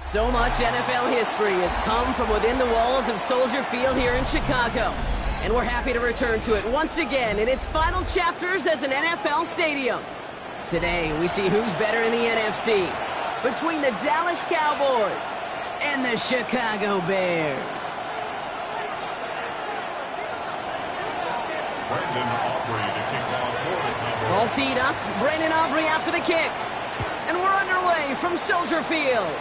So much NFL history has come from within the walls of Soldier Field here in Chicago. And we're happy to return to it once again in its final chapters as an NFL stadium. Today, we see who's better in the NFC between the Dallas Cowboys and the Chicago Bears. Ball teed up. Brandon Aubrey after the kick. And we're underway from Soldier Field.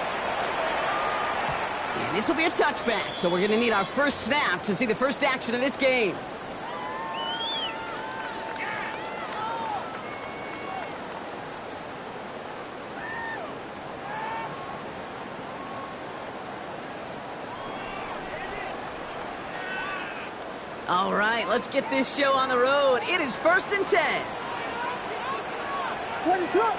And this will be a touchback, so we're going to need our first snap to see the first action of this game. All right, let's get this show on the road. It is 1st and 10. What is up?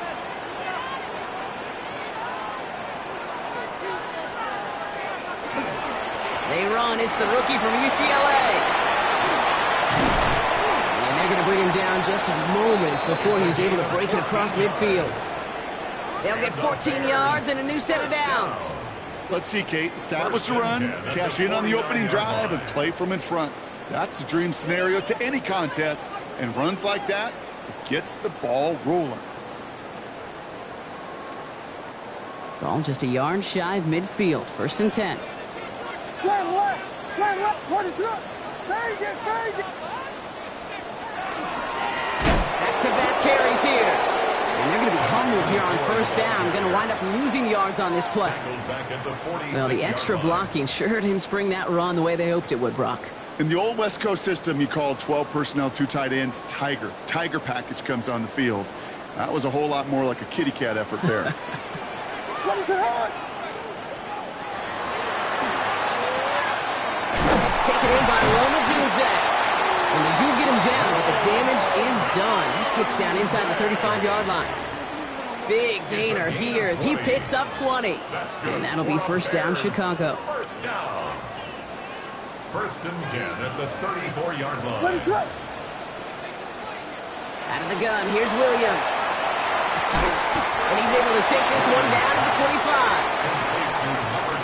They run. It's the rookie from UCLA. And they're going to bring him down just a moment before he's able to break it across midfield. They'll get 14 yards and a new set of downs. Let's see, Kate. Establish a run, cash in on the opening drive, and play from in front. That's the dream scenario to any contest, and runs like that gets the ball rolling. Ball just a yard shy of midfield. 1st and 10. Slam left, what is up? Vegas. Back-to-back carries here. And they're going to be humbled here on 1st down. Going to wind up losing yards on this play. Well, the extra blocking sure didn't spring that run the way they hoped it would, Brock. In the old West Coast system, you called 12 personnel, 2 tight ends, Tiger. Tiger package comes on the field. That was a whole lot more like a kitty cat effort there. What is it on? It's taken in by Roman Tunzak. And they do get him down, but the damage is done. Just gets down inside the 35-yard line. Big gainer here as he picks up 20. And that'll be 1st down, Chicago. 1st and 10 at the 34-yard line. What is up? Out of the gun, here's Williams. And he's able to take this one down to the 25.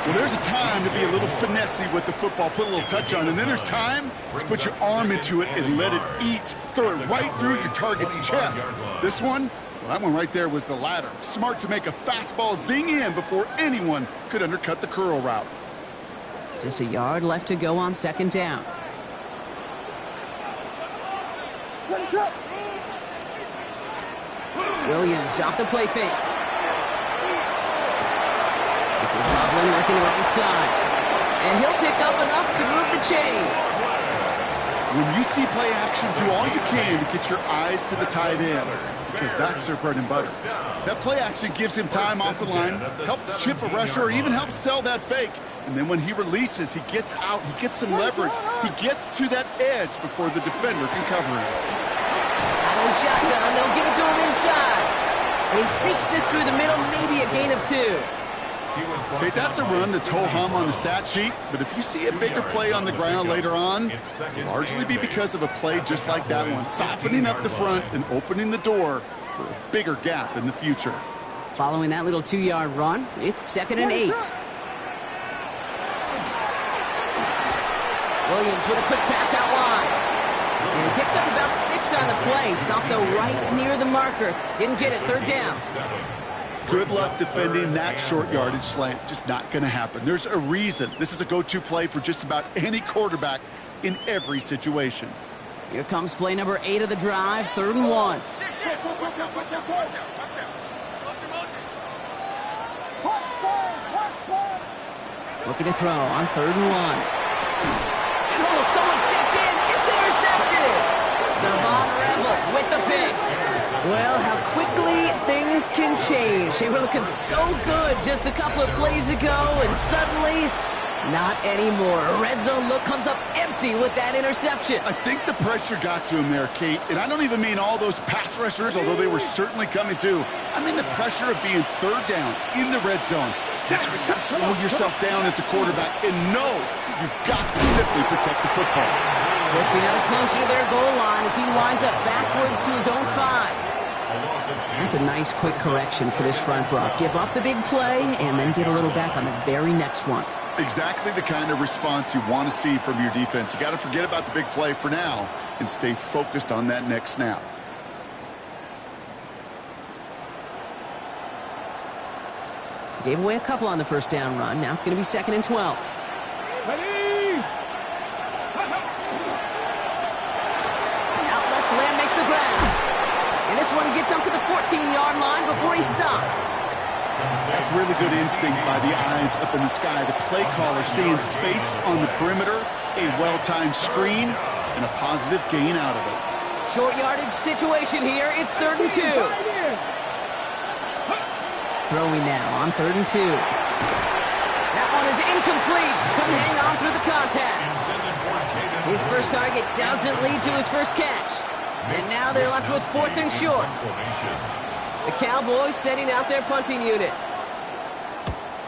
Well, there's a time to be a little finessey with the football, put a little touch on, and then there's time to put your arm into it and let it eat. Throw it right through your target's chest. This one, well, that one right there was the ladder. Smart to make a fastball zing in before anyone could undercut the curl route. Just a yard left to go on 2nd down. Williams off the play fake. This is Loveland working the right side. And he'll pick up enough to move the chains. When you see play action, do all you can to get your eyes to the tight end, because that's their bread and butter. That play action gives him time off the line, helps chip a rusher, or even helps sell that fake. And then when he releases, he gets out, he gets some leverage. He gets to that edge before the defender can cover him. Out of the shotgun, they'll give it to him inside. And he sneaks this through the middle, maybe a gain of 2. Okay, that's a run that's ho-hum on the stat sheet, but if you see a bigger play on the ground later on, it'll largely be because of a play just like that one, softening up the front and opening the door for a bigger gap in the future. Following that little 2-yard run, it's 2nd and 8. Williams with a quick pass out wide. And he picks up about 6 on the play. Stopped though right near the marker. Didn't get it. 3rd down. Good luck defending that short yardage slant. Just not going to happen. There's a reason. This is a go-to play for just about any quarterback in every situation. Here comes play number 8 of the drive. 3rd and 1. Looking to throw on 3rd and 1. Oh, someone stepped in. It's intercepted. Savon Rebel with the pick. Well, how quickly things can change. They were looking so good just a couple of plays ago, and suddenly, not anymore. A red zone look comes up empty with that interception. I think the pressure got to him there, Kate. And I don't even mean all those pass rushers, although they were certainly coming too. I mean the pressure of being 3rd down in the red zone. That's where you got to slow yourself down as a quarterback and know you've got to simply protect the football. Drifting ever closer to their goal line as he winds up backwards to his own 5. That's a nice quick correction for this front row. Give up the big play and then get a little back on the very next one. Exactly the kind of response you want to see from your defense. You got to forget about the big play for now and stay focused on that next snap. Gave away a couple on the first down run. Now it's going to be 2nd and 12. Out left, Lamb makes the grab. And this one gets up to the 14-yard line before he's stopped. That's really good instinct by the eyes up in the sky. The play caller seeing space on the perimeter, a well-timed screen, and a positive gain out of it. Short yardage situation here. It's 3rd and 2. Throwing now on 3rd and 2. That one is incomplete. Couldn't hang on through the contact. His first target doesn't lead to his first catch. And now they're left with 4th and short. The Cowboys setting out their punting unit.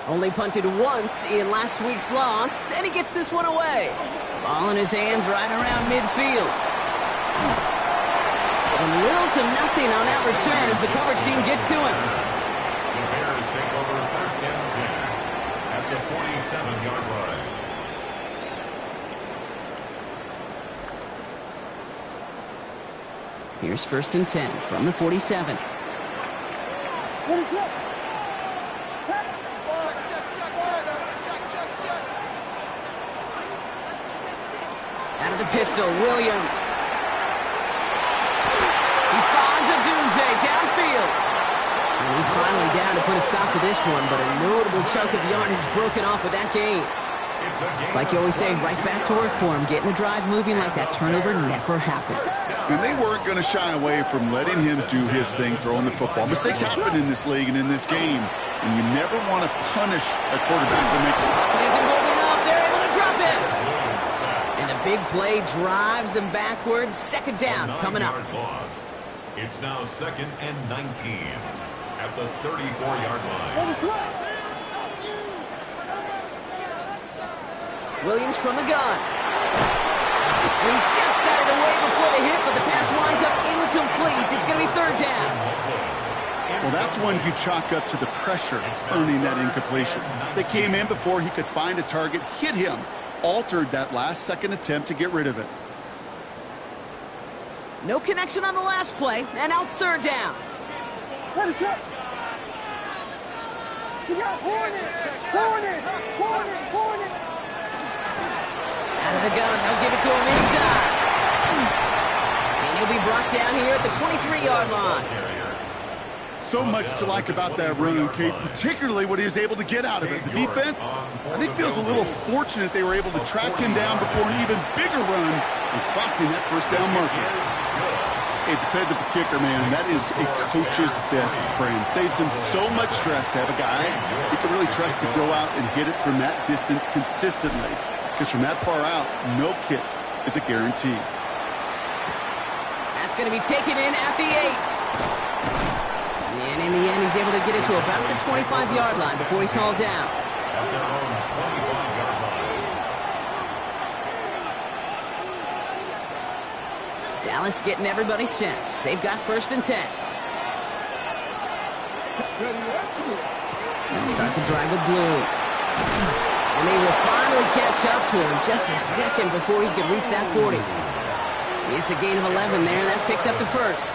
Only punted once in last week's loss, and he gets this one away. Ball in his hands right around midfield. And little to nothing on that return as the coverage team gets to him. The Bears take over 1st and 10 at the 47-yard line. Here's 1st and 10 from the 47. Out of the pistol, Williams. He finds a Dunze downfield. And he's finally down to put a stop to this one, but a notable chunk of yardage broken off with that gain. It's like you always say, right back to work for him, getting the drive moving like that turnover never happened. And they weren't going to shy away from letting him do his thing, throwing the football. Mistakes happen in this league and in this game, and you never want to punish a quarterback for making it. It isn't holding up. They're able to drop him. And the big play drives them backwards. 2nd down coming up. Loss. It's now 2nd and 19 at the 34-yard line. Williams from the gun. He just got it away before the hit, but the pass winds up incomplete. It's going to be 3rd down. Well, that's one you chalk up to the pressure earning that incompletion. They came in before he could find a target, hit him, altered that last-second attempt to get rid of it. No connection on the last play, and now it's 3rd down. Out of the gun, they'll give it to him inside. And he'll be brought down here at the 23-yard line. So much to like about that run, Kate, particularly what he was able to get out of it. The defense, I think, feels a little fortunate they were able to track him down before an even bigger run and crossing that 1st down marker. Hey, dependable kicker, man, that is a coach's best friend. Saves him so much stress to have a guy he can really trust to go out and hit it from that distance consistently. Because from that far out, no kick is a guarantee. That's going to be taken in at the 8. And in the end, he's able to get it to about the 25-yard line before he's hauled down. At their own 25-yard line. Dallas getting everybody set. They've got 1st and 10. They'll start the drive with Blue. And they will finally catch up to him just a second before he could reach that 40. It's a gain of 11 there. That picks up the 1st.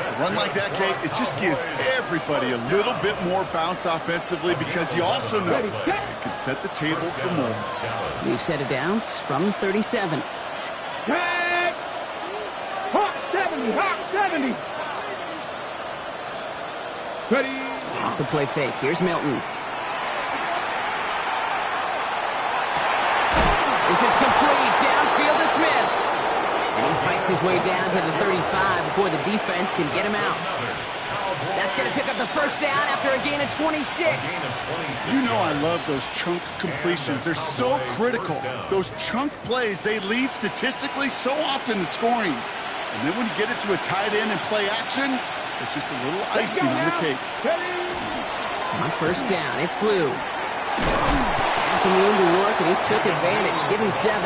A run like that, Kate, it just gives everybody a little bit more bounce offensively because you also know it can set the table for more. We've set it downs from the 37. Hawk 70, Hawk 70. Ready. Off the play fake. Here's Milton. This is complete. Downfield to Smith. And he fights his way down to the 35 before the defense can get him out. That's going to pick up the 1st down after a gain of 26. You know I love those chunk completions. They're so critical. Those chunk plays, they lead statistically so often to scoring. And then when you get it to a tight end and play action, it's just a little icing on the cake. On 1st down, it's Blue. Had some room to work, and he took advantage, giving 7.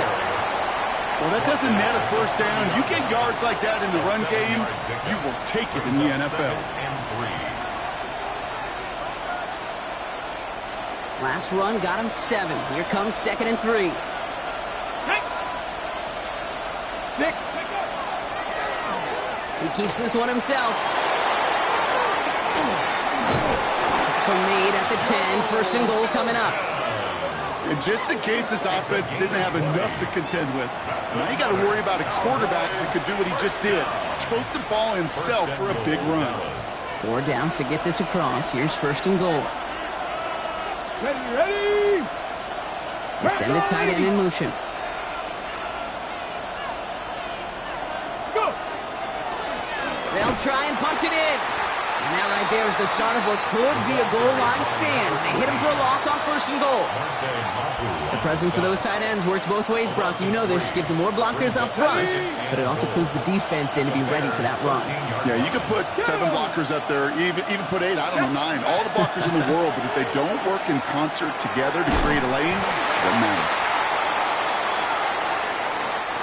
Well, that doesn't net a first down. You get yards like that in the run game, you will take it in the NFL. Last run got him 7. Here comes 2nd and 3. 6. He keeps this one himself. From Meade at the 10. 1st and goal coming up. And just in case this offense didn't have enough to contend with, now you got to worry about a quarterback that could do what he just did. Tote the ball himself for a big run. 4 downs to get this across. Here's 1st and goal. Ready! They send a tight end in motion. Let's go! They'll try and punch it in. And that right there is the start of what could be a goal line stand. They hit him for a loss on 1st and goal. The presence of those tight ends works both ways, Brock. You know this. Gives them more blockers up front, but it also clues the defense in to be ready for that run. Yeah, you could put 7 blockers up there, even put 8, I don't know, 9. All the blockers in the world, but if they don't work in concert together to create a lane, it doesn't matter.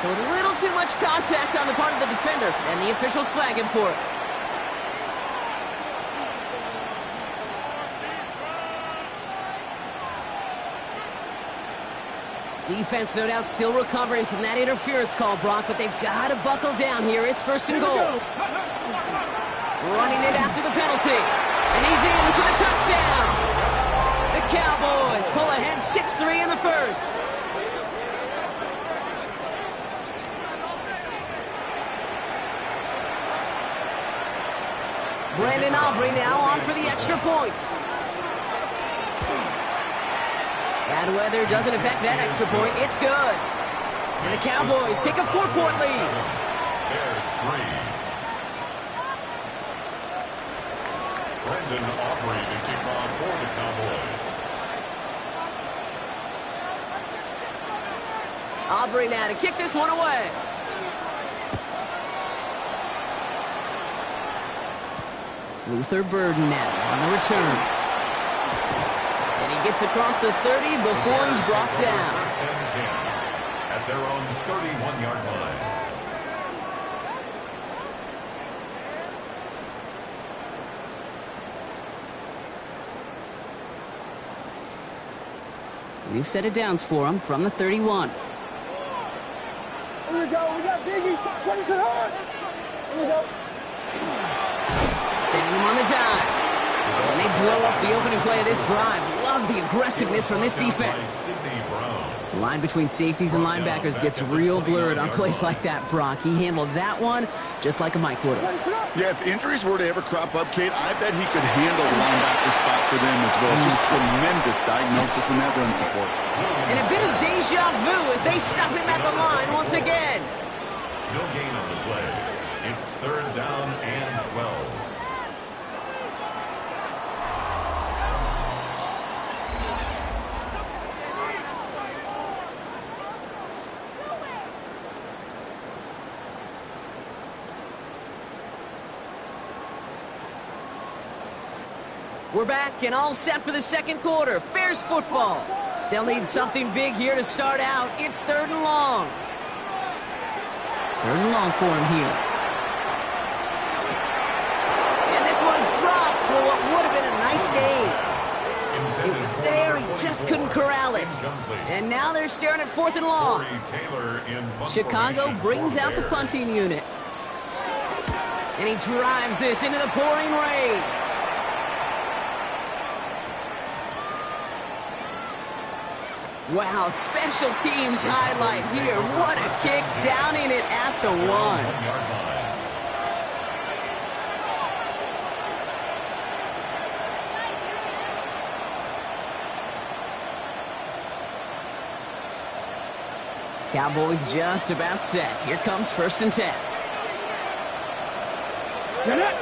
So a little too much contact on the part of the defender, and the officials flag him for it. Defense, no doubt, still recovering from that interference call, Brock, but they've got to buckle down here. It's 1st and goal. Running it after the penalty. And he's in for the touchdown. The Cowboys pull ahead 6-3 in the 1st. Brandon Aubrey now on for the extra point. Bad weather doesn't affect that extra point. It's good. And the Cowboys take a 4-point lead. There's 3. Brandon Aubrey to kick off for the Cowboys. Aubrey now to kick this one away. Luther Burden now on the return. And he gets across the 30 before he's brought down. First and 10 at their own 31-yard line. We've set it downs for him from the 31. Here we go. We got Biggie. What is it hard? Here we go. Sending him on the dive. And they blow up the opening play of this drive. Love the aggressiveness from this defense. The line between safeties and linebackers gets real blurred on plays like that, Brock. He handled that one just like a Mike would have. Yeah, if injuries were to ever crop up, Kate, I bet he could handle the linebacker spot for them as well. Just tremendous diagnosis in that run support. And a bit of deja vu as they stop him at the line once again. No gain on the play. It's 3rd down and 12. We're back and all set for the second quarter. Bears football. They'll need something big here to start out. It's 3rd and long. 3rd and long for him here. And this one's dropped for what would have been a nice game. It was there, he just couldn't corral it. And now they're staring at 4th and long. Chicago brings out the punting unit. And he drives this into the pouring rain. Wow, special teams highlight here. What a kick down in it at the 1. Cowboys just about set. Here comes 1st and 10. Get it.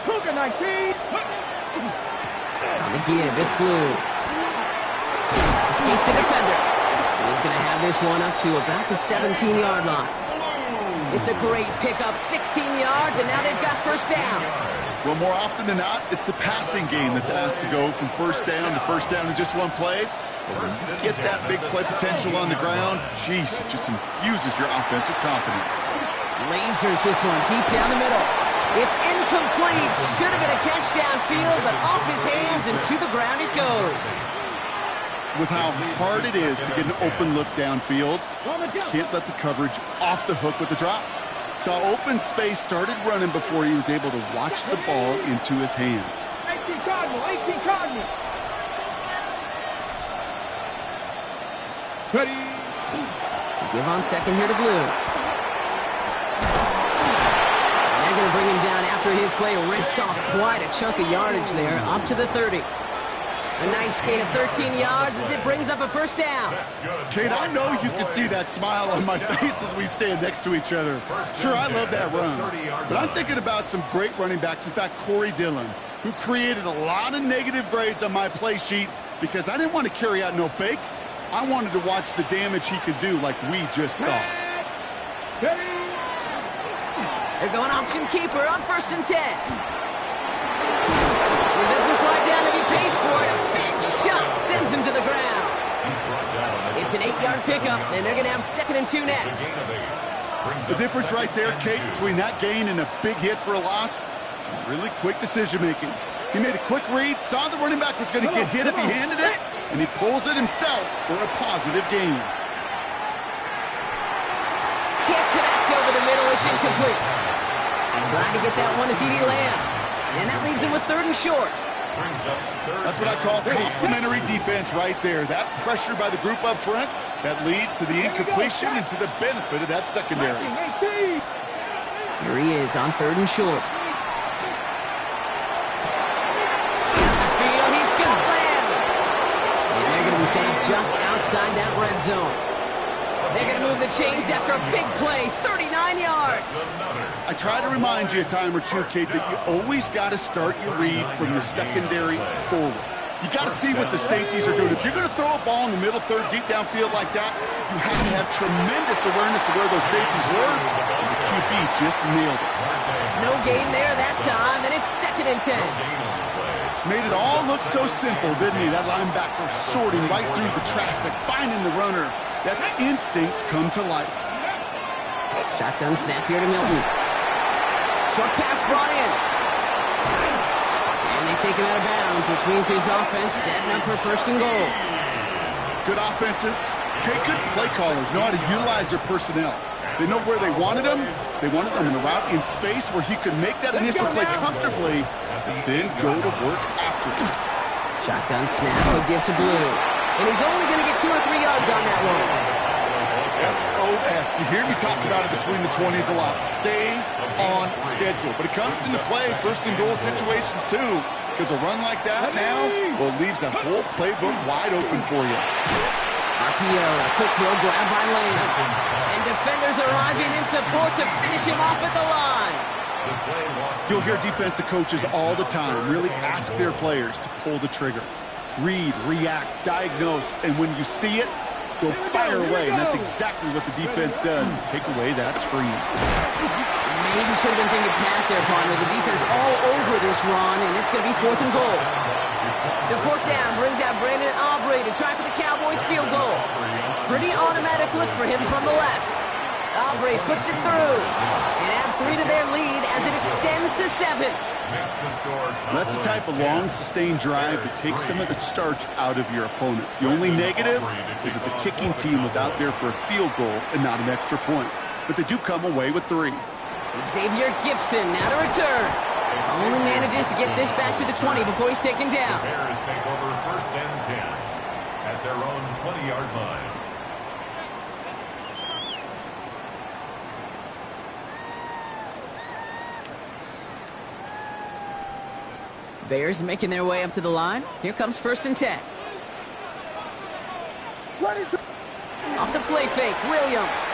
Cougar 19. On the give, it's Blue. Escapes the defender. And he's going to have this one up to about the 17-yard line. It's a great pickup, 16 yards, and now they've got first down. Well, more often than not, it's the passing game that's asked to go from first down in just one play. But when you get that big play potential on the ground, geez, it just infuses your offensive confidence. Lasers this one deep down the middle. It's incomplete. Should have been a catch downfield, but off his hands and to the ground it goes. With how hard it is to get an open look downfield, you can't let the coverage off the hook with the drop. Saw open space, started running before he was able to watch the ball into his hands. 18 Cardinal. Ready. Give on second here to Blue. They're going to bring him down after his play rips off quite a chunk of yardage there, up to the 30. A nice gain of 13 yards as it brings up a first down. Kate, I know you can see that smile on my face as we stand next to each other. Sure, I love that run. But I'm thinking about some great running backs. In fact, Corey Dillon, who created a lot of negative grades on my play sheet because I didn't want to carry out no fake. I wanted to watch the damage he could do like we just saw. They're going option keeper on 1st and 10. He doesn't slide down and he pays for it. A big shot sends him to the ground. It's an 8-yard pickup, and they're going to have 2nd and 2 next. The difference right there, Kate, between that gain and a big hit for a loss, some really quick decision-making. He made a quick read, saw the running back was going to get hit if he handed it, and he pulls it himself for a positive gain. Can't connect over the middle. It's incomplete. Trying to get that one to CeeDee Lamb. And that leaves him with 3rd and short. That's what I call complimentary defense right there. That pressure by the group up front, that leads to the incompletion and to the benefit of that secondary. Here he is on 3rd and short. He's got Lamb. And they're going to be safe just outside that red zone. They're going to move the chains after a big play, 39 yards. I try to remind you a time or two, Kate, that you always got to start your read from the secondary forward. You got to see what the safeties are doing. If you're going to throw a ball in the middle third, deep downfield like that, you have to have tremendous awareness of where those safeties were, and the QB just nailed it. No gain there that time, and it's 2nd and 10. Made it all look so simple, didn't he? That linebacker sorting right through the traffic, finding the runner. That's instincts come to life. Shotgun snap here to Milton. Short pass brought in. And they take him out of bounds, which means his offense setting up for 1st and goal. Good offenses. Okay, good play callers know how to utilize their personnel. They know where they wanted him. They wanted him in a route in space where he could make that initial play comfortably and then go to work after it. Shotgun snap, he'll give to Blue. And he's only going to get 2 or 3 yards on that one. SOS. You hear me talk about it between the 20s a lot. Stay on schedule. But it comes into play 1st and goal situations too. Because a run like that now, well, leaves that whole playbook wide open for you. RPO, a quick throw grab by Lamb. And defenders arriving in support to finish him off at the line. You'll hear defensive coaches all the time really ask their players to pull the trigger. Read, react, diagnose, and when you see it, go fire away. And that's exactly what the defense does to take away that screen. Maybe should have been thinking pass there, partner. The defense all over this run, and it's going to be 4th and goal. So 4th down brings out Brandon Aubrey to try for the Cowboys field goal. Pretty automatic look for him from the left. Aubrey puts it through and add 3 to their lead as it extends to 7. That's the type of long, sustained drive that takes some of the starch out of your opponent. The only negative is that the kicking team was out there for a field goal and not an extra point. But they do come away with 3. Xavier Gibson now to return. Only manages to get this back to the 20 before he's taken down. Bears take over 1st and 10 at their own 20-yard line. Bears making their way up to the line. Here comes 1st and 10. Off the play fake, Williams.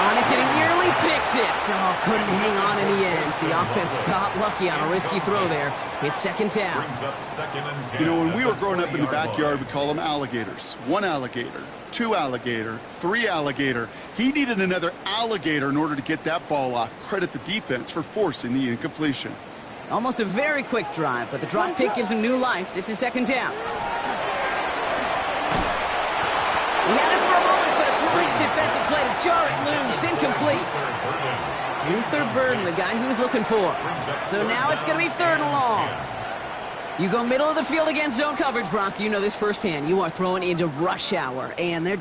On it, and he nearly picked it. Oh, couldn't hang on in the end. The offense got lucky on a risky throw there. It's second down. Brings up second and 10. You know, when we were growing up in the backyard, we call them alligators. 1 alligator, 2 alligator, 3 alligator. He needed another alligator in order to get that ball off. Credit the defense for forcing the incompletion. Almost a very quick drive, but the drop pick gives him new life. This is second down. He had it for a moment, but a great defensive play to jar it loose. Incomplete. Luther Burden, the guy he was looking for. So now it's going to be third and long. You go middle of the field against zone coverage, Brock. You know this firsthand. You are throwing into rush hour, and there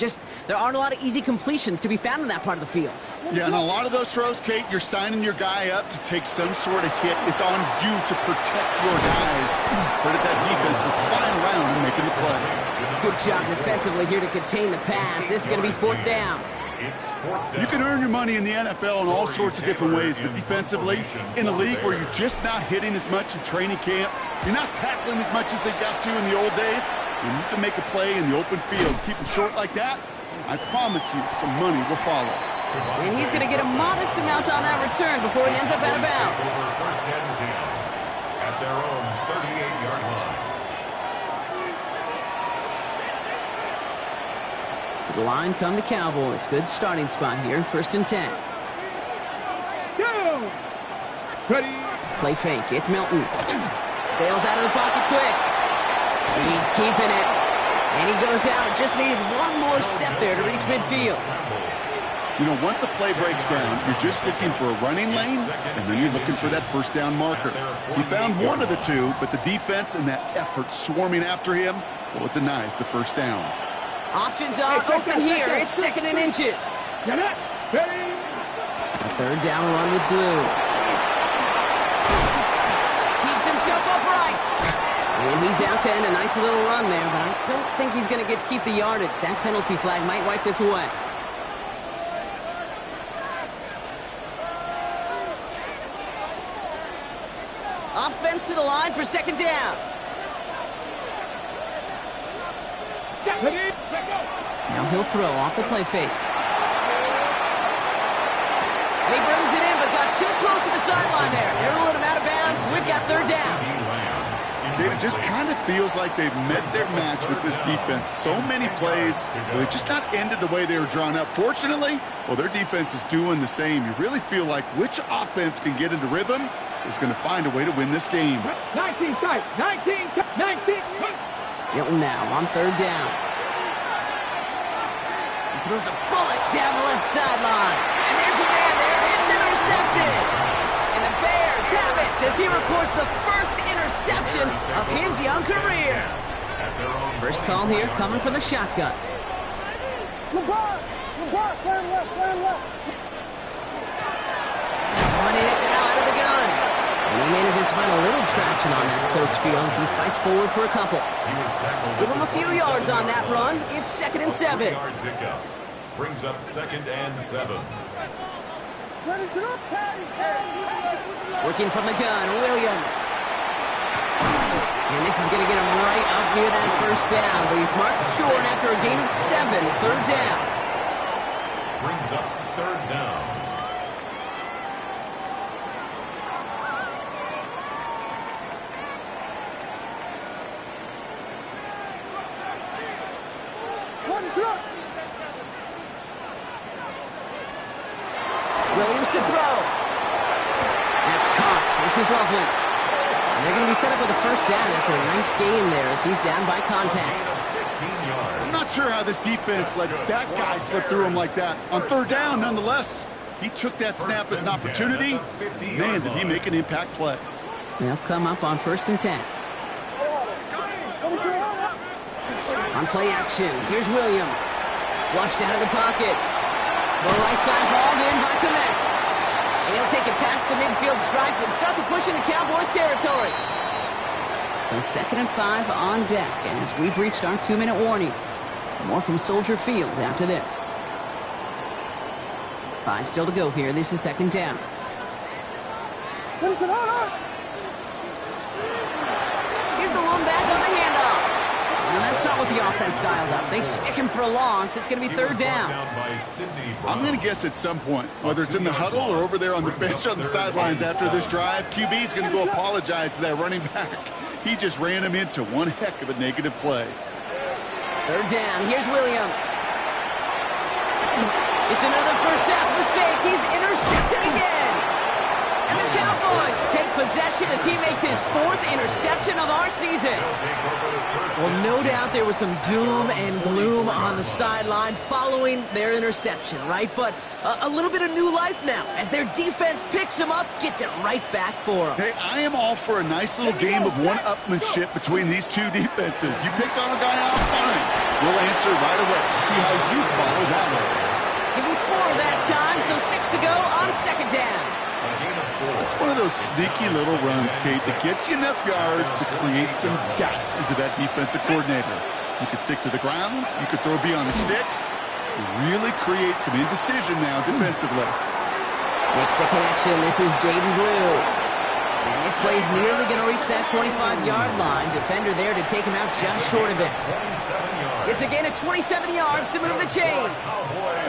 aren't a lot of easy completions to be found in that part of the field. Yeah, and a lot of those throws, Kate, you're signing your guy up to take some sort of hit. It's on you to protect your guys. Credit that defense for flying around and making the play. Good job defensively here to contain the pass. This is going to be fourth down. It's fourth down. You can earn your money in the NFL in all sorts of different ways, but defensively, in a league where you're just not hitting as much in training camp, you're not tackling as much as they got to in the old days, and you can make a play in the open field. Keep them short like that, I promise you some money will follow. And he's going to get a modest amount on that return before he ends up out of bounds. First and 10 at their own 38-yard line. To the line come the Cowboys. Good starting spot here. First and 10. Go! Ready? Play fake. It's Milton. Bails out of the pocket quick. He's keeping it. And he goes out. Just needed one more step there to reach midfield. You know, once a play breaks down, you're just looking for a running lane, and then you're looking for that first down marker. He found one of the two, but the defense and that effort swarming after him, well, it denies the first down. Options are open here. It's second and inches. Get it! Ready? A third down run with Blue. Keeps himself upright. And he's out to end a nice little run there, but I don't think he's going to get to keep the yardage. That penalty flag might wipe this away. Offense to the line for second down. Ready? Now he'll throw off the play fake. And he brings it in, but got too close to the sideline there. They're ruling him out of bounds. We've got third down. It just kind of feels like they've met their match with this defense. So many plays, well, they just not ended the way they were drawn up. Fortunately, well, their defense is doing the same. You really feel like which offense can get into rhythm is going to find a way to win this game. 19 tight. 19 tight. 19. Hilton now on third down. He throws a bullet down the left sideline. And there's a man there. It's intercepted. And the Bears have it as he records the first interception of his young career. First call here coming from the shotgun. LeBron, slam left. Running it now out of the gun. And he manages to find a little traction on that soaked field as he fights forward for a couple. Give him a few yards on that run. It's second and 7. Pickup brings up second and 7. Working from the gun, Williams. And this is going to get him right up near that first down. But he's marked short after a gain of 7. Third down. Brings up third down. Williams to throw. That's Cox. This is Loveland. And they're going to be set up with a first down after a nice gain there as he's down by contact. 15 yards. I'm not sure how this defense let that guy slip through him like that. On third down, nonetheless, he took that snap as an opportunity. Man, did he make an impact play. They'll come up on first and 10. On play action, here's Williams. Flushed out of the pocket. The right side hauled in by Komet. And he'll take it past the midfield stripe and start the push into Cowboys territory. So second and 5 on deck. And as we've reached our 2-minute warning, more from Soldier Field after this. 5 still to go here. This is second down. Here's the lone back on the handoff. And That's not what the offense dialed up. They stick him for a loss. It's going to be third down. I'm going to guess at some point, whether it's in the huddle or over there on the bench on the sidelines after this drive, QB is going to go apologize to that running back. He just ran him into one heck of a negative play. Third down. Here's Williams. It's another first half mistake. He's intercepted again. And the Cowboys take possession as he makes his 4th interception of our season. Well, no doubt there was some doom and gloom on the sideline following their interception, right? But a little bit of new life now as their defense picks him up, gets it right back for him. Hey, I am all for a nice little game of one-upmanship between these two defenses. You picked on a guy out, fine. We'll answer right away. See how you follow that one. Give him 4 that time, so 6 to go on second down. It's one of those sneaky little runs, Kate, that gets you enough yards to create some doubt into that defensive coordinator. You could stick to the ground. You could throw beyond the sticks. You really create some indecision now defensively. Makes the connection. This is Jaden Blue. And this play is nearly going to reach that 25-yard line. Defender there to take him out just short of it. It's a gain of 27 yards to move the chains.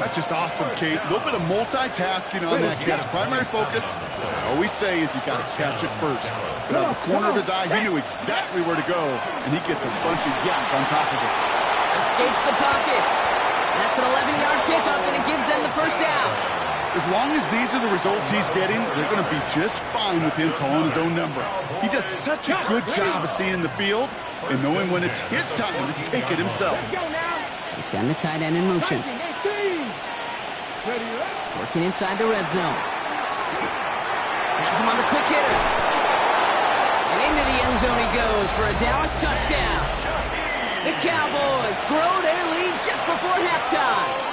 That's just awesome, Kate. A little bit of multitasking on that catch. Primary focus, as I always say, is you got to catch it first. But out of the corner of his eye, he knew exactly where to go, and he gets a bunch of yak on top of it. Escapes the pocket. That's an 11-yard pickup, and it gives them the first down. As long as these are the results he's getting, they're going to be just fine with him calling his own number. He does such a good job of seeing the field and knowing when it's his time to take it himself. They send the tight end in motion. Working inside the red zone. Has him on the quick hitter. And into the end zone he goes for a Dallas touchdown. The Cowboys grow their lead just before halftime.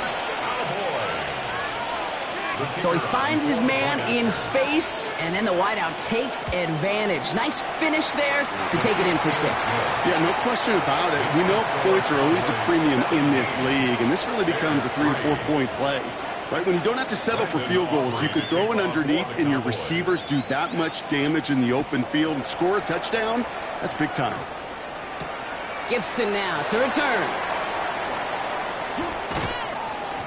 So he finds his man in space, and then the wideout takes advantage. Nice finish there to take it in for 6. Yeah, no question about it. We know points are always a premium in this league, and this really becomes a 3 or 4 point play. Right, when you don't have to settle for field goals, you could throw it underneath and your receivers do that much damage in the open field and score a touchdown. That's big time. Gibson now to return.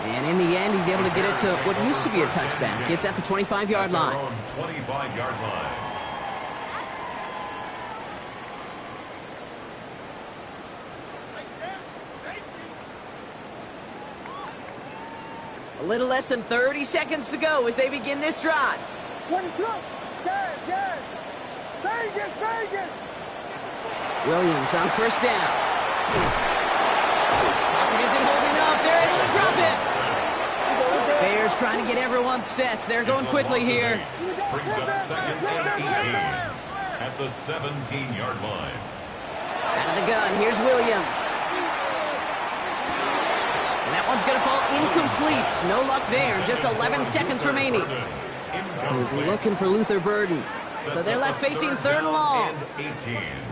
And in the end, he's able to get it to what used to be a touchback. It's at the 25-yard line. 25-yard line. A little less than 30 seconds to go as they begin this drive. Williams on first down. Pocket isn't holding up. They're able to drop it. Bears trying to get everyone set. They're going quickly here. Brings up second and 18 at the 17-yard line. Out of the gun, here's Williams. And that one's going to fall incomplete. No luck there. Just 11 seconds remaining. He was looking for Luther Burden. So they're left facing third and long.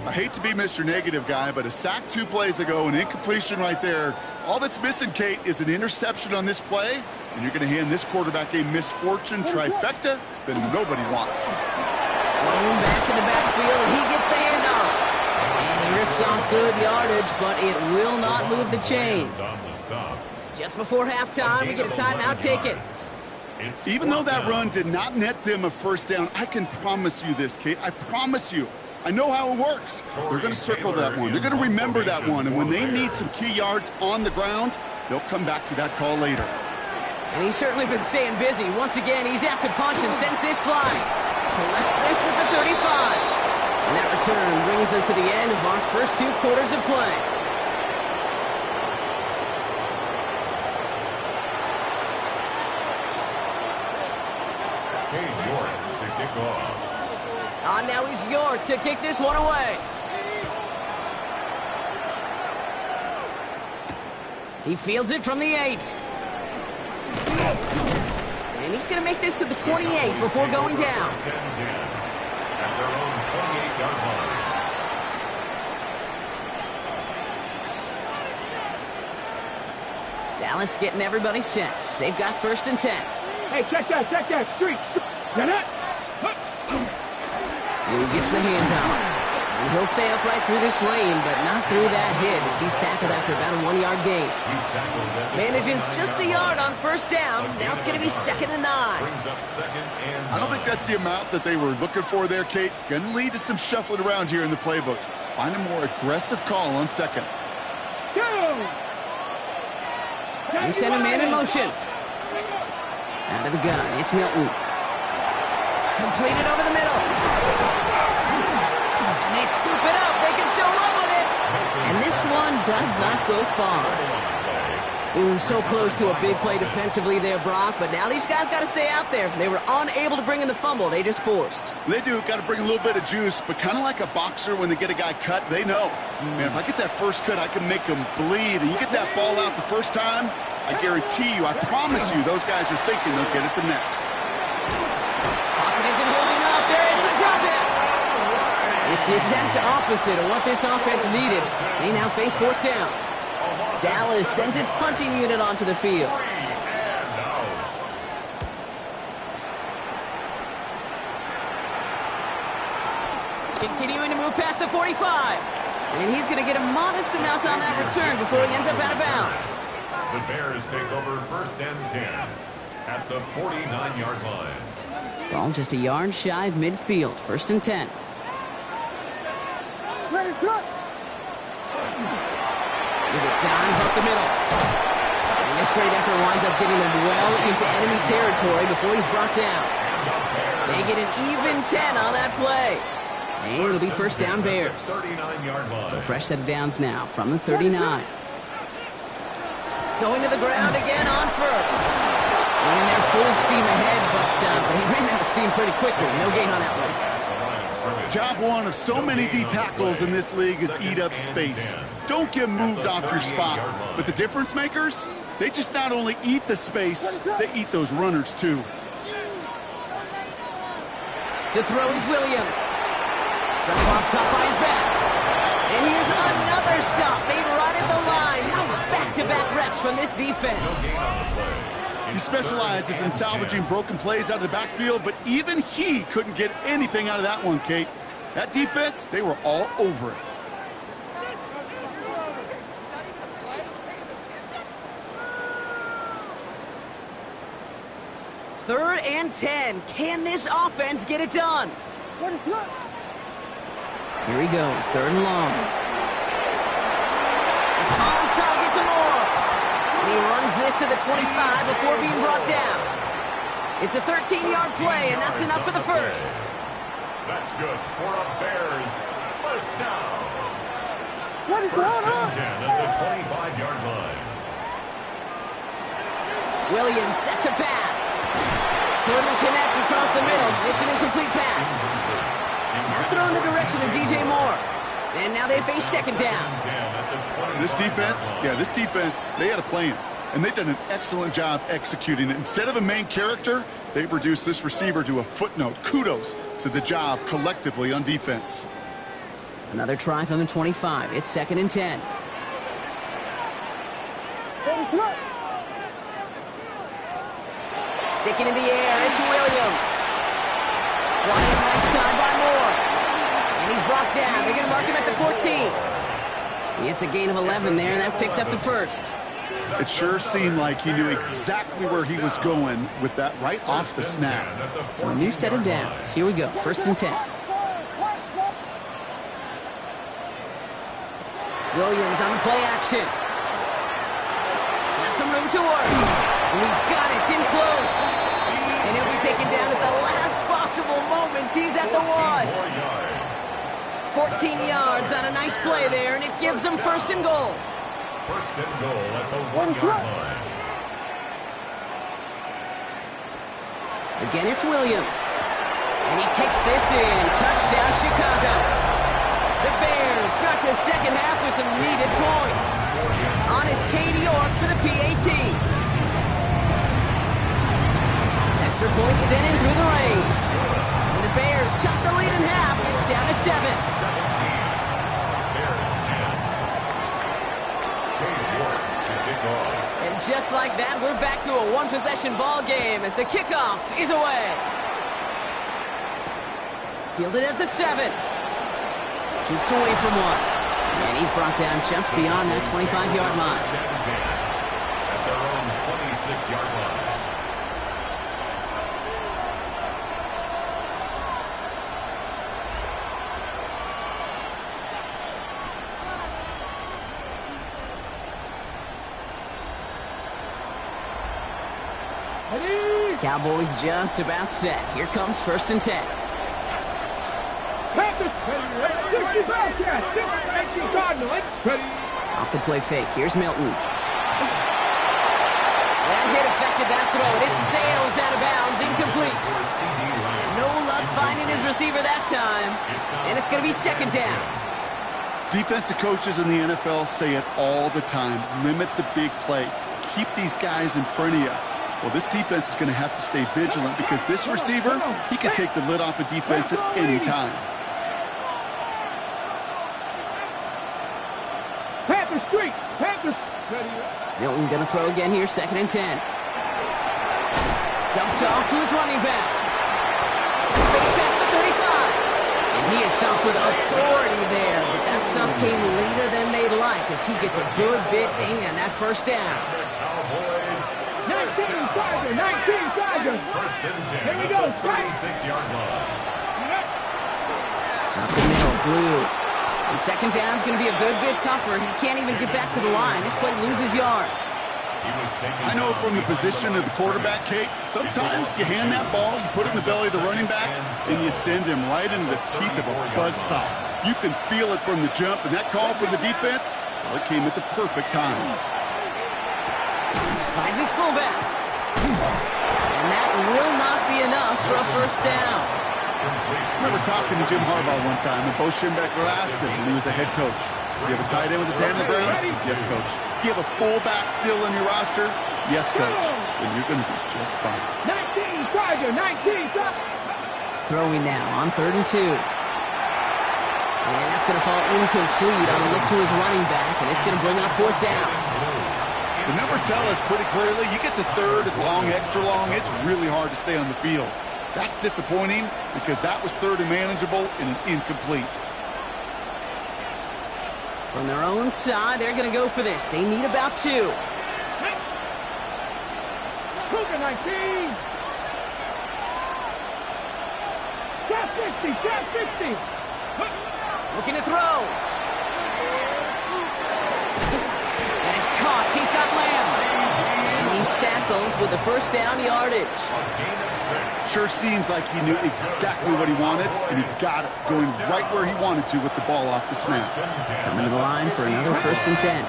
I hate to be Mr. Negative guy, but a sack 2 plays ago, an incompletion right there. All that's missing, Kate, is an interception on this play, and you're going to hand this quarterback a misfortune trifecta that nobody wants. Blown back in the backfield, and he gets the handoff. And he rips off good yardage, but it will not move the chains. Just before halftime, we get a timeout ticket. Even though that run did not net them a first down, I can promise you this, Kate. I promise you. I know how it works. They're going to circle that one. They're going to remember that one. And when they need some key yards on the ground, they'll come back to that call later. And he's certainly been staying busy. Once again, he's out to punch and sends this flying. Collects this at the 35. And that return brings us to the end of our first 2 quarters of play. Now he's York to kick this one away. He fields it from the 8. And he's going to make this to the 28 before going down. At their own 28-yard line. Dallas getting everybody set. They've got first and 10. Hey, check that, street. Get it? Blue gets the handoff. And he'll stay upright through this rain, but not through that hit as he's tackled after about a 1-yard gain. Manages just a yard on first down. Now it's going to be 2nd and 9. I don't think that's the amount that they were looking for there, Kate. Going to lead to some shuffling around here in the playbook. Find a more aggressive call on 2nd. They send a man in motion. Out of the gun, it's Milton. Completed over the middle. And they scoop it up. They can still run with it. And this one does not go far. Ooh, so close to a big play defensively there, Brock. But now these guys got to stay out there. They were unable to bring in the fumble. They just forced. They do. Got to bring a little bit of juice. But kind of like a boxer when they get a guy cut, they know. Man, if I get that first cut, I can make him bleed. And you get that ball out the first time, I guarantee you, I promise you, those guys are thinking they'll get it the next. Pocket isn't holding up. They're able to drop it. It's the exact opposite of what this offense needed. They now face 4th down. Dallas sends its punting unit onto the field. Continuing to move past the 45. And he's going to get a modest amount on that return before he ends up out of bounds. The Bears take over 1st and 10 at the 49-yard line. Ball just a yard shy of midfield. 1st and 10. Ready, set. Is it down up the middle? And this great effort winds up getting them well into enemy territory before he's brought down. They get an even 10 on that play. And it'll be 1st down Bears. So fresh set of downs now from the 39. Going to the ground again on 1st. Running their full steam ahead, but he ran out of steam pretty quickly. No gain on that one. Job one of so many D tackles in this league is eat up space. Don't get moved off your spot. But the difference makers, they just not only eat the space, they eat those runners too. To throw is Williams. Drop off caught by his back. And here's another stop made right at the line. Nice back-to-back reps from this defense. He specializes in salvaging broken plays out of the backfield, but even he couldn't get anything out of that one, Kate. That defense, they were all over it. Third and 10. Can this offense get it done? Ready, set. Here he goes. 3rd and long. It's on target to Moore. And he runs this to the 25 before being brought down. It's a 13-yard play, and that's enough for the 1st. That's good for a Bears 1st down. Ready, set. 1st and 10 at the 25-yard line. Williams set to pass. Couldn't connect across the middle. It's an incomplete pass. Now throw in the direction of DJ Moore. And now they face 2nd down. This defense, they had a plan. And they've done an excellent job executing it. Instead of a main character, they've reduced this receiver to a footnote. Kudos to the job collectively on defense. Another try from the 25. It's 2nd and 10. Ready, set. Sticking in the air, it's Williams. Flying right side by Moore. And he's brought down. They're going to mark him at the 14. It's a gain of 11 there, and that picks up the 1st. It sure seemed like he knew exactly where he was going with that right off the snap. So a new set of downs. Here we go, 1st and 10. Williams on the play action. Got some room to work. And he's got it. It's in close. And he'll be taken down at the last possible moment. He's at the 1. 14 yards on a nice play there, and it gives them 1st and goal. 1st and goal at the 1-yard line. Again, it's Williams. And he takes this in. Touchdown, Chicago. The Bears start the 2nd half with some needed points. On is Katie York for the PAT. Extra point sent in through the rain. And the Bears chop the lead in half. It's down to 7. 17. Bears 10. Katie York to kick off. And just like that, we're back to a one-possession ball game as the kickoff is away. Fielded at the 7. Shoots away from one. And he's brought down just beyond that 25-yard line. At their own 26-yard line. Cowboys just about set. Here comes 1st and 10. Off the play fake. Here's Milton. That hit affected that throw, and it sails out of bounds, incomplete. No luck finding his receiver that time, and it's going to be 2nd down. Defensive coaches in the NFL say it all the time. Limit the big play. Keep these guys in front of you. Well, this defense is going to have to stay vigilant because this receiver, he can take the lid off a defense at any time. Milton going to throw again here, 2nd and 10. Dumped off to his running back. Space past the 35. And he is stopped with authority there, but that stop came later than they'd like as he gets a good bit and that 1st down. 19 Tiger. First and 10. Here we go. 36-yard line. Up the middle, Blue. And 2nd down's going to be a good bit tougher. He can't even get back to the line. This play loses yards. I know from the position of the quarterback, Kate, sometimes you hand that ball, you put it in the belly of the running back, and you send him right into the teeth of a buzzsaw. You can feel it from the jump, and that call from the defense, well, it came at the perfect time. Finds his fullback. And that will not be enough for a 1st down. I remember talking to Jim Harbaugh one time, and Bo Schembechler asked him when he was a head coach, do you have a tight end with his hand on the ground? Yes, coach. Do you have a fullback still in your roster? Yes, coach. Then you're going to be just fine. 19 Tiger. Throwing now on 3rd and 2. And that's going to fall incomplete on a look to his running back, and it's going to bring up 4th down. The numbers tell us pretty clearly, you get to 3rd and long, extra long, it's really hard to stay on the field. That's disappointing because that was 3rd and manageable and an incomplete. From their own side, they're going to go for this. They need about 2. Cougar 19. Shot 60. Looking to throw. And it's caught. He's got Lamb. And he's tackled with the 1st down yardage. Sure seems like he knew exactly what he wanted, and he got it, going right where he wanted to with the ball off the snap. Coming to the line for another 1st and 10.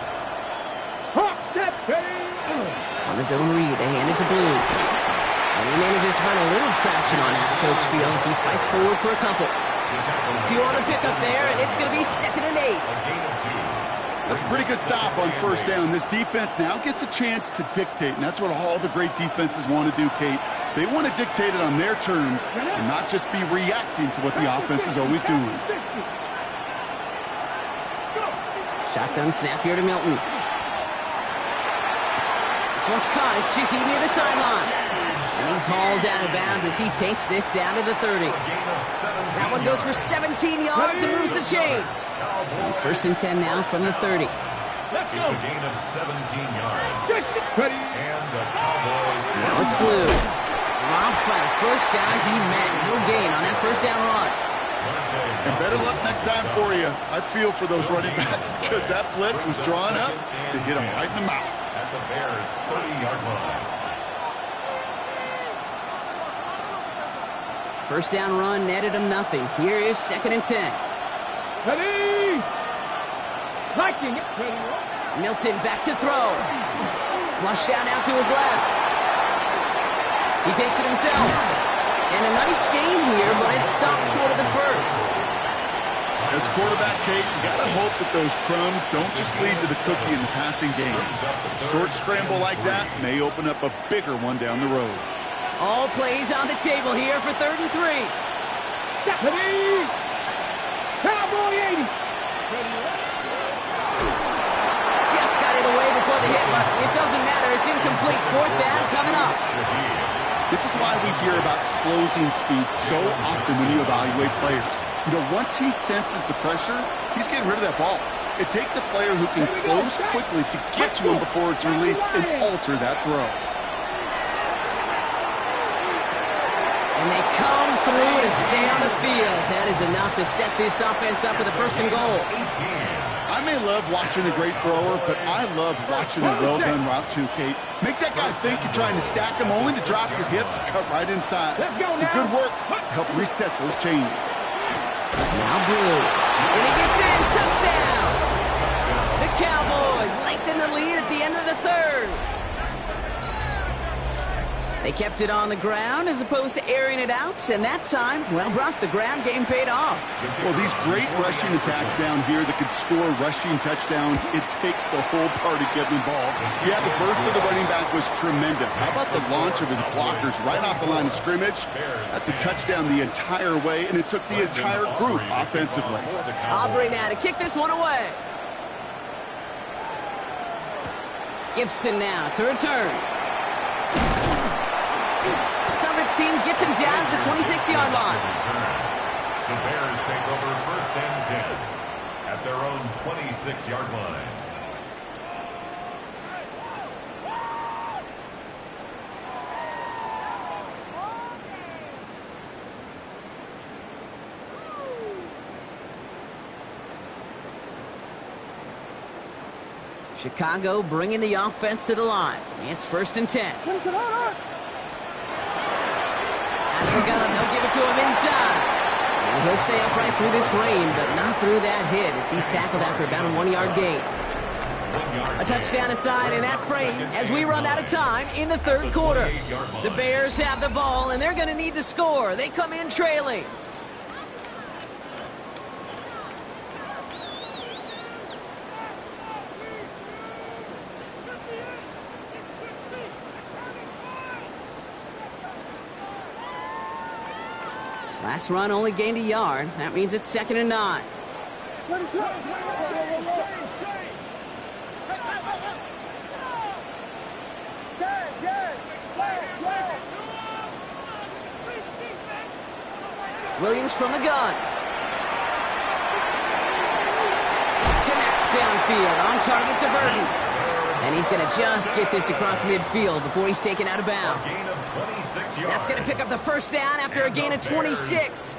On his own read, they hand it to Blue. And he manages to find a little traction on that search field as he fights forward for a couple. 2 on the pickup there, and it's going to be 2nd and 8. That's a pretty good stop on 1st down. This defense now gets a chance to dictate, and that's what all the great defenses want to do, Kate. They want to dictate it on their terms and not just be reacting to what the offense is always doing. Shotgun snap here to Milton. This one's caught. It's Shiki near the sideline. And he's hauled out of bounds as he takes this down to the 30. That one goes for 17 yards and moves the chains. So 1st and 10 now from the 30. It's a gain of 17 yards. And the Cowboys. Now it's Blue. Dropped by the 1st guy he met. No gain on that 1st down run. And better luck next time for you. I feel for those running backs because that blitz was drawn up to hit him right in the mouth. At the Bears' 30-yard line. 1st down run netted him nothing. Here is 2nd and 10. Ready. Milton back to throw. Flushed out now to his left. He takes it himself. And a nice game here, but it stopped short of the 1st. As quarterback, Kate, you got to hope that those crumbs don't just lead to the cookie in the passing game. A short scramble like that may open up a bigger one down the road. All plays on the table here for 3rd and 3. Cowboy 80. Just got it away before the hit, but it doesn't matter. It's incomplete. 4th down coming up. This is why we hear about closing speed so often when you evaluate players. You know, once he senses the pressure, he's getting rid of that ball. It takes a player who can close quickly to get to him before it's released and alter that throw. And they come through to stay on the field. That is enough to set this offense up with a 1st and goal. I may love watching a great thrower, but I love watching a well-done route too, Kate. Make that guy think you're trying to stack him only to drop your hips and cut right inside. Some good work to help reset those chains. Now Blue. And he gets in. Touchdown. The Cowboys lengthen the lead at the end of the 3rd. They kept it on the ground as opposed to airing it out, and that time, well, Brock, the ground game paid off. Well, these great rushing attacks down here that could score rushing touchdowns, it takes the whole party getting involved. Yeah, the burst of the running back was tremendous. How about the launch of his blockers right off the line of scrimmage? That's a touchdown the entire way, and it took the entire group offensively. Aubrey now to kick this one away. Gibson now to return. Team gets him down at the 26-yard line. The Bears take over 1st and 10 at their own 26-yard line. Chicago bringing the offense to the line. It's 1st and 10. The gun, they'll give it to him inside. And he'll stay upright through this rain, but not through that hit as he's tackled after about a 1-yard gain. A touchdown aside in that frame as we run out of time in the 3rd quarter. The Bears have the ball, and they're going to need to score. They come in trailing. Last run only gained a yard. That means it's 2nd and 9. Williams from the gun. Connects downfield on target to Burton. And he's going to just get this across midfield before he's taken out of bounds. That's going to pick up the 1st down after a gain of 26.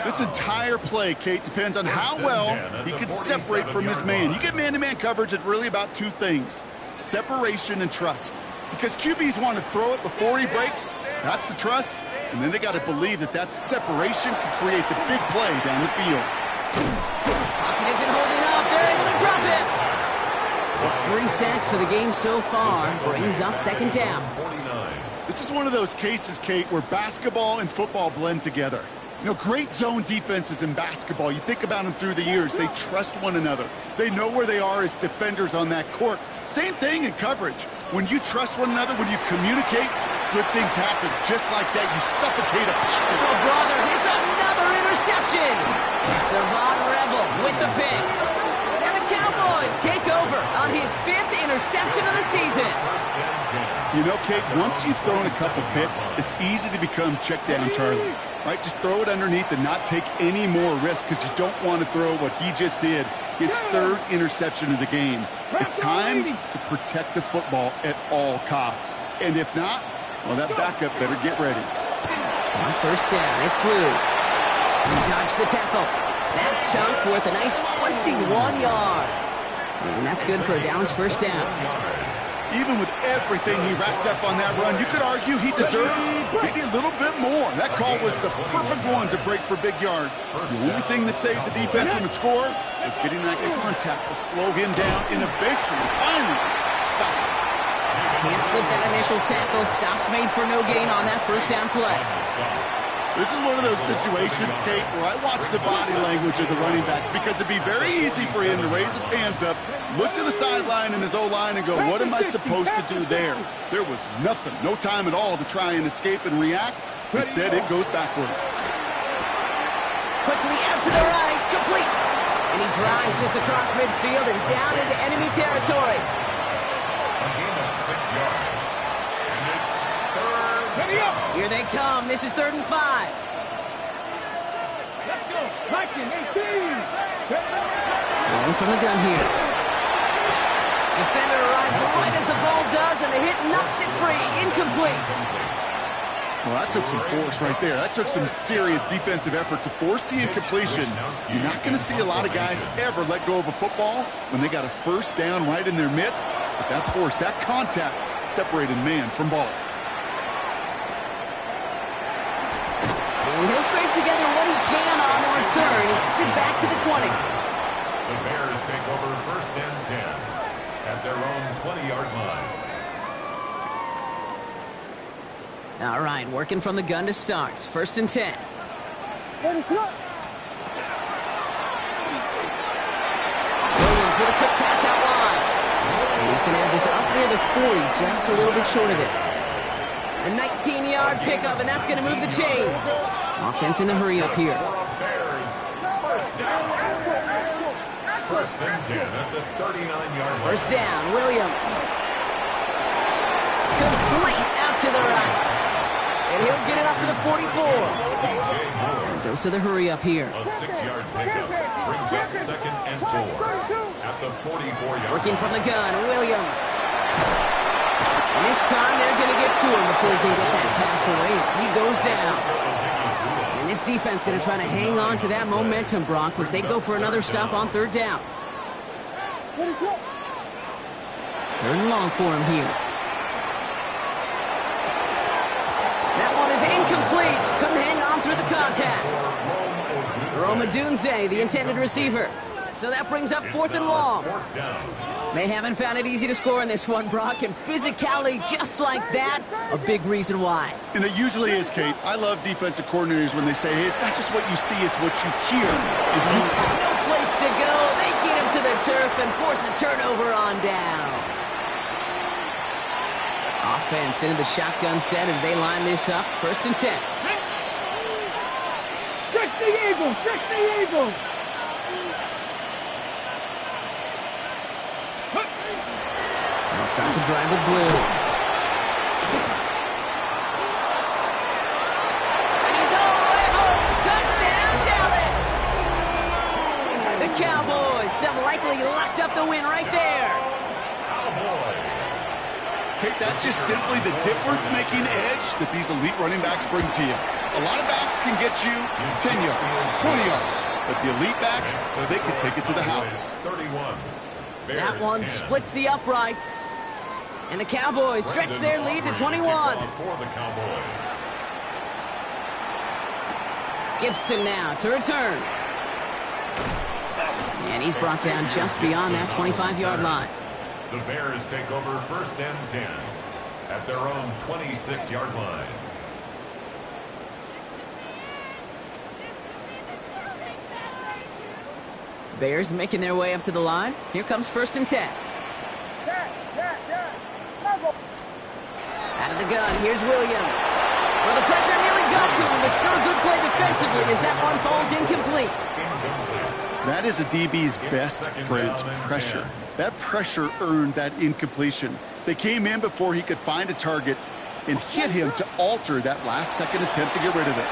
This entire play, Kate, depends on how well he can separate from his man. You get man-to-man coverage, it's really about 2 things, separation and trust. Because QBs want to throw it before he breaks, that's the trust, and then they got to believe that that separation can create the big play down the field. Pocket isn't holding up, they're able to drop it. It's 3 sacks for the game so far, brings up 2nd down. This is one of those cases, Kate, where basketball and football blend together. You know, great zone defenses in basketball, you think about them through the years, they trust one another. They know where they are as defenders on that court. Same thing in coverage. When you trust one another, when you communicate, good things happen. Just like that, you suffocate a pocket. Oh, brother, it's another interception. Savon Rebel with the pick. And the Cowboys take over on his 5th interception of the season. You know, Kate, once you've thrown a couple picks, it's easy to become check down Charlie. Right? Just throw it underneath and not take any more risk because you don't want to throw what he just did, his 3rd interception of the game. It's time to protect the football at all costs. And if not, well, that backup better get ready. On 1st down, it's Blue. He dodged the tackle. That chunk worth a nice 21 yards. And that's good for a Dallas 1st down. Even with everything he racked up on that run, you could argue he deserved maybe a little bit more. That call was the perfect one to break for big yards. The only thing that saved the defense from a score was getting that contact to slow him down and eventually, finally, stop him. Can't slip that initial tackle. Stops made for no gain on that 1st down play. This is one of those situations, Kate, where I watch the body language of the running back because it'd be very easy for him to raise his hands up, look to the sideline in his O-line and go, what am I supposed to do there? There was nothing, no time at all to try and escape and react. Instead, it goes backwards. Quickly out to the right, complete. And he drives this across midfield and down into enemy territory. A gain of 6 yards. And it's 3rd Here they come. This is 3rd and 5. Let's go. Viking 18. Going from the gun here. Defender arrives right as the ball does, and the hit knocks it free. Incomplete. Well, that took some force right there. That took some serious defensive effort to force the incompletion. You're not going to see a lot of guys ever let go of a football when they got a first down right in their midst. But that force, that contact, separated man from ball. And he'll scrape together what he can on the return. He gets it back to the 20. The Bears take over 1st and 10 at their own 20-yard line. All right, working from the gun to start. 1st and 10. Williams with Williams with a quick pass out wide. And he's going to have this up near the 40, just a little bit short of it. A 19-yard pickup, and that's going to move the chains. Offense in the hurry up here. Bears, 1st down. 1st and 10 at the 39-yard line. 1st down, Williams. Complete out to the right. And he'll get it up to the 44. And dose of the hurry up here. A 6-yard pickup brings up 2nd and 4 at the 44-yard Working line. from the gun, Williams. And this time they're going to get to him before he can get that pass away as he goes down. And this defense going to try to hang on to that momentum, Brock, as they go for another stop on 3rd down. 3rd and long for him here. That one is incomplete. Couldn't hang on through the contact. Roma Dunze, the intended receiver. So that brings up 4th and long. They haven't found it easy to score in this one, Brock, and physicality just like that, a big reason why. And it usually is, Kate. I love defensive coordinators when they say, hey, it's not just what you see, it's what you hear. No place to go. They get him to the turf and force a turnover on downs. Offense into the shotgun set as they line this up. 1st and 10. Stretch the eagle. Stretch the eagle. They'll start to drive with blue. And he's all the way home. Touchdown, Dallas. The Cowboys have likely locked up the win right there. Kate, that's just simply the difference-making edge that these elite running backs bring to you. A lot of backs can get you 10 yards, 20 yards, but the elite backs, they can take it to the house. 31. That one splits the uprights. And the Cowboys stretch their lead to 21. For the Cowboys. Gibson now to return. And he's brought down just beyond that 25-yard line. The Bears take over 1st and 10 at their own 26-yard line. Bears making their way up to the line. Here comes 1st and 10. Out of the gun, here's Williams. Well, the pressure nearly got to him, but still a good play defensively as that one falls incomplete. That is a DB's best friend, pressure. That pressure earned that incompletion. They came in before he could find a target and hit him to alter that last-second attempt to get rid of it.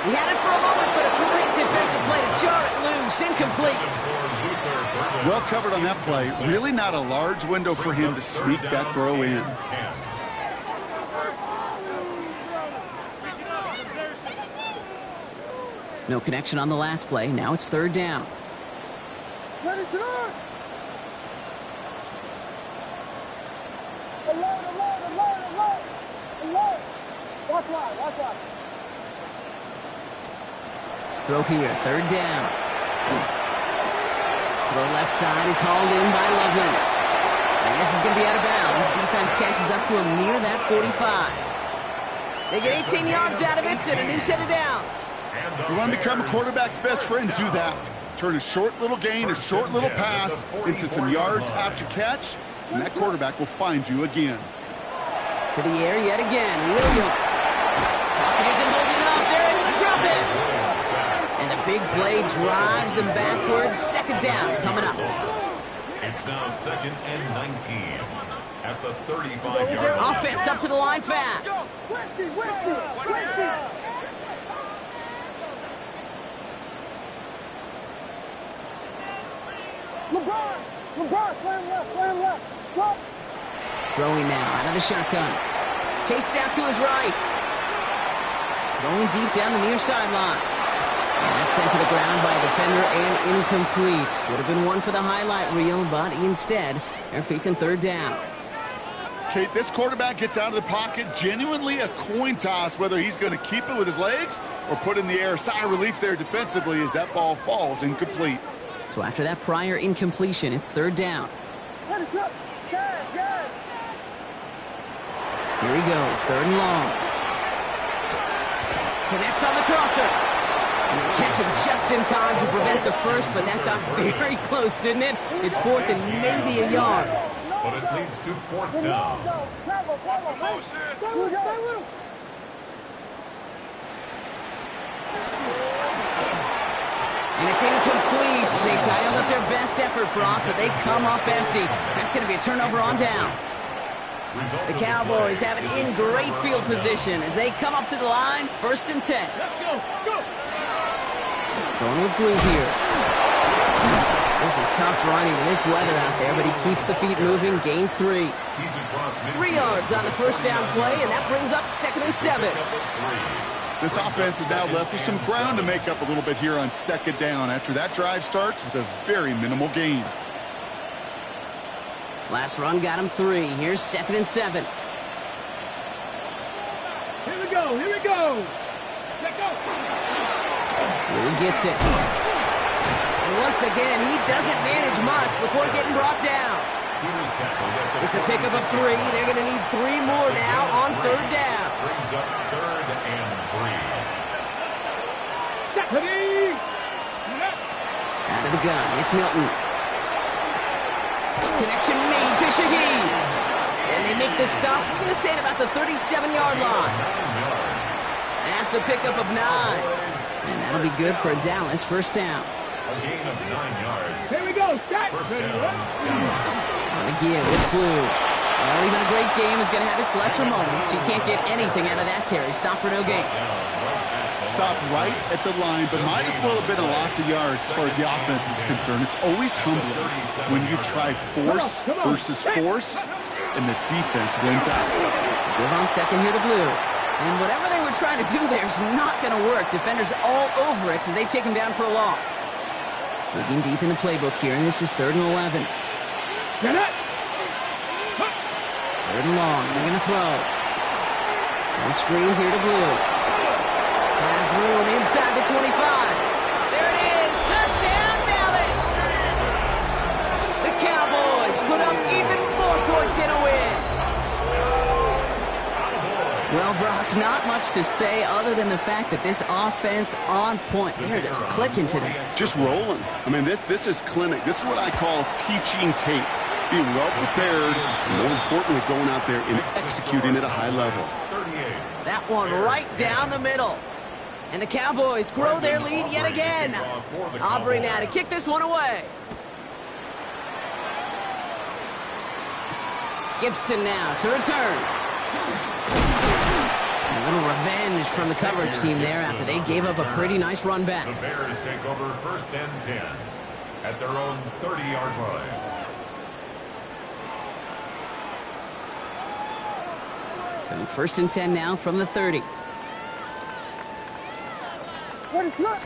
He had it for a moment, but a great defensive play to jar it loose. Incomplete. Well covered on that play. Really not a large window for him to sneak that throw in. No connection on the last play. Now it's 3rd down. Ready to run. Alert, alert, alert, alert. Alert. Watch out, watch out. Throw here, 3rd down. Throw left side is hauled in by Loveland. And this is going to be out of bounds. Defense catches up to him near that 45. They get 18 yards out of it and a new set of downs. You want to become a quarterback's best friend, do that. Turn a short little gain, a short little pass into some yards after catch, and that quarterback will find you again. To the air yet again, Williams. Pocket isn't holding up. They're able to drop it. And the big play drives them backwards. 2nd down coming up. It's now 2nd and 19. at the 35-yard line. Offense up to the line fast. Whiskey, whiskey, whiskey. LeBron, slam left. Go. Throwing now out of the shotgun. Chased out to his right. Going deep down the near sideline. And that's sent to the ground by a defender and incomplete. Would have been one for the highlight reel, but instead, they're facing third down. Kate, this quarterback gets out of the pocket, genuinely a coin toss, whether he's going to keep it with his legs or put it in the air. Sigh of relief there defensively as that ball falls incomplete. So after that prior incompletion, it's third down. Let it up. Guys. Here he goes, third and long. Connects on the crosser. And they catch him just in time to prevent the first, but that got very close, didn't it? It's fourth and maybe a yard. But it leads to fourth down. And it's incomplete. They dialed up their best effort, Brock, but they come up empty. That's going to be a turnover on downs. The Cowboys have it in great field position as they come up to the line, 1st and 10. Going with blue here. This is tough running in this weather out there, but he keeps the feet moving, gains 3. 3 yards on the first down play, and that brings up 2nd and 7. This offense is now left with some ground to make up a little bit here on 2nd down after that drive starts with a very minimal gain. Last run got him 3. Here's 2nd and 7. Here we go. Let go. Blue gets it. And once again, he doesn't manage much before getting brought down. It's a pickup of 3. They're going to need 3 more now on third down. Brings up 3rd and 3. Out of the gun, it's Milton. Connection made to Shaheed. And they make this stop, I'm going to say, at about the 37-yard line. That's a pickup of 9. And that'll be good for a Dallas first down. A gain of 9 yards. Here we go. First down. On the give, it's Blue. Well, even a great game is going to have its lesser moments. You can't get anything out of that carry. Stop for no gain. Stopped right at the line, but might as well have been a loss of yards as far as the offense is concerned. It's always humbling when you try force versus force, and the defense wins out. Give on second here to Blue. And whatever they were trying to do there is not going to work. Defenders all over it, so they take him down for a loss. Digging deep in the playbook here, and this is 3rd and 11. Get it. 3rd and long, they're going to throw. On screen here to Blue. Has room inside the 25. There it is, touchdown Dallas! The Cowboys put up even more points in a win. Well, Brock, not much to say other than the fact that this offense on point. They're just clicking today. Just rolling. I mean, this is clinic. This is what I call teaching tape. Being well prepared, and more importantly, going out there and executing at a high level. That one right down the middle. And the Cowboys grow their lead yet again. Aubrey now to kick this one away. Gibson now to return. A little revenge from the coverage team there after they gave up a pretty nice run back. The Bears take over 1st and 10 at their own 30-yard line. So 1st and 10 now from the 30. What is that?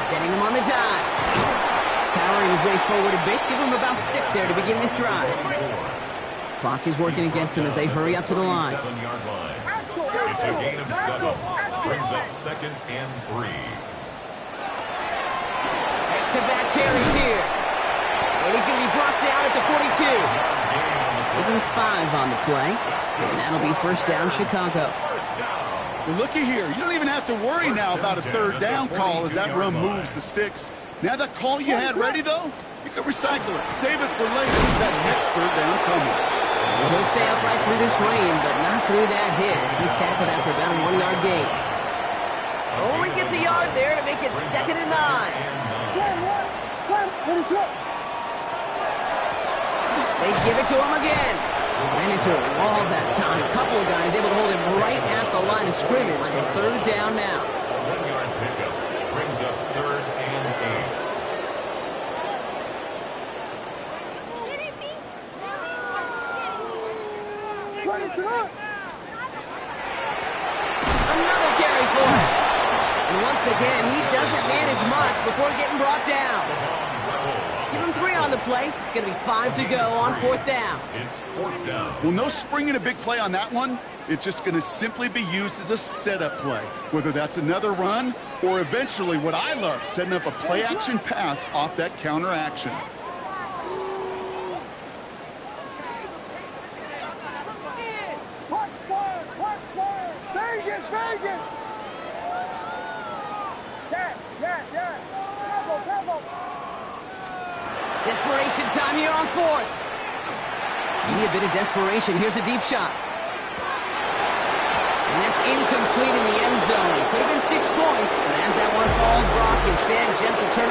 Setting him on the dive. Powering his way forward a bit. Give him about 6 there to begin this drive. Clock is working against them as they hurry up to the line. 7-yard line. It's a gain of 7. Brings up 2nd and 3. Back-to-back carries here. And he's going to be brought down at the 42. Even 5 on the play. And that'll be first down, Chicago. Well, looky here. You don't even have to worry now about a 3rd down call as that run moves the sticks. Now that call you had ready, though, you can recycle it. Save it for later. That next 3rd down coming. Well, he'll stay upright through this rain, but not through that hit as he's tackled after about a 1-yard gain. Only gets a yard there to make it 2nd and 9. They give it to him again. Ran into a wall that time. A couple of guys able to hold him right at the line of scrimmage. So third down now. A 1-yard pickup brings up 3rd and 8. Another carry for him. And once again, he doesn't manage much before getting brought down. Give him 3 on the play. It's going to be 5 to go on 4th down. It's 4th down. Well, no springing a big play on that one. It's just going to simply be used as a setup play, whether that's another run or eventually what I love, setting up a play-action pass off that counter action. Vegas, Vegas! Yeah. Bravo. Desperation time here on 4th. Need a bit of desperation. Here's a deep shot. And that's incomplete in the end zone. Could have been 6 points, but as that one falls, Brock instead just a turn.